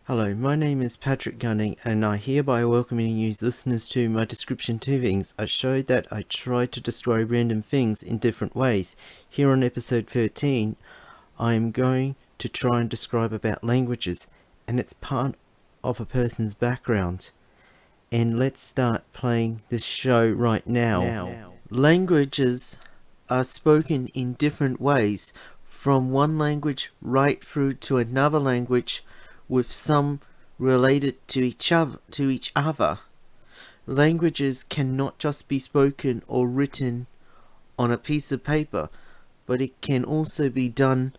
Hello, my name is Patrick Gunning, and I hereby welcome you listeners to my description to things, a show that I try to describe random things in different ways. Here on episode 13, I am going to try and describe about languages, and it's part of a person's background. And let's start playing this show right now. Languages are spoken in different ways, from one language right through to another language, with some related to each other. Languages cannot just be spoken or written on a piece of paper, but it can also be done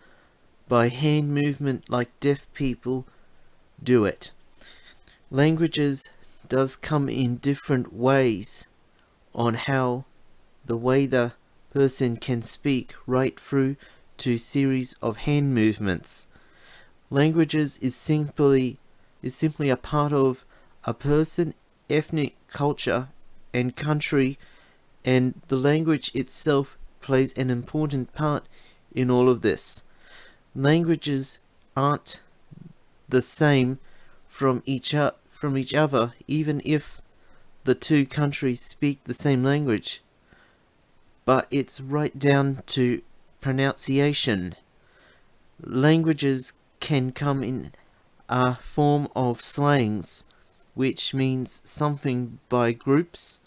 by hand movement like deaf people do it. Languages does come in different ways on how the way the person can speak right through to series of hand movements. Languages is simply a part of a person, ethnic culture and country, and the language itself plays an important part in all of this. Languages aren't the same from each other, even if the two countries speak the same language, but it's right down to pronunciation. Languages can come in a form of slangs, which means something by groups,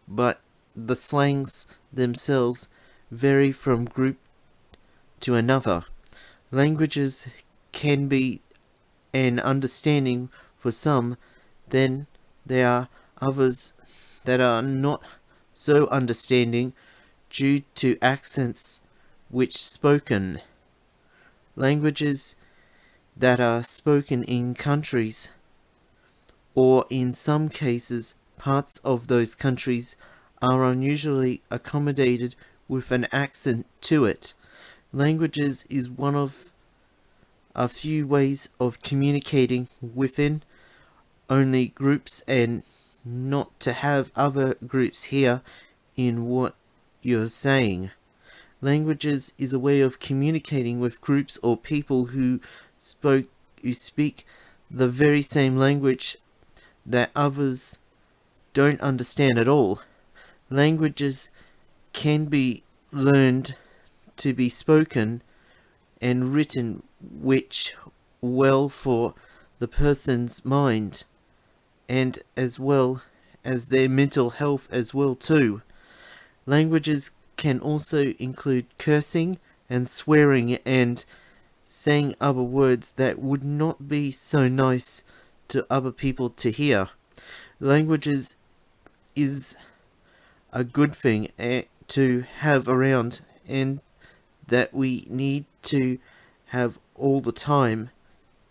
but the slangs themselves vary from group to another. Languages can be an understanding for some, then there are others that are not so understanding due to accents which spoken. Languages that are spoken in countries, or in some cases parts of those countries, are unusually accommodated with an accent to it. Languages is one of a few ways of communicating within only groups, and not to have other groups hear in what you're saying. Languages is a way of communicating with groups or people who speak the very same language that others don't understand at all. Languages can be learned to be spoken and written, which well for the person's mind, and as well as their mental health as well too. Languages can also include cursing and swearing and saying other words that would not be so nice to other people to hear. Languages is a good thing to have around, and that we need to have all the time,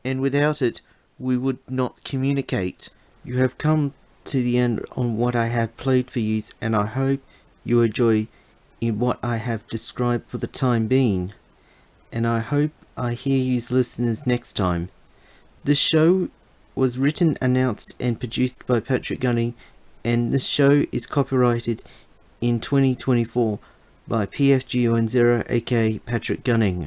and without it we would not communicate. You have come to the end on what I have played for you, and I hope you enjoy in what I have described for the time being, and I hope I hear you listeners next time. This show was written, announced and produced by Patrick Gunning, and this show is copyrighted in 2024 by PFG10 aka Patrick Gunning.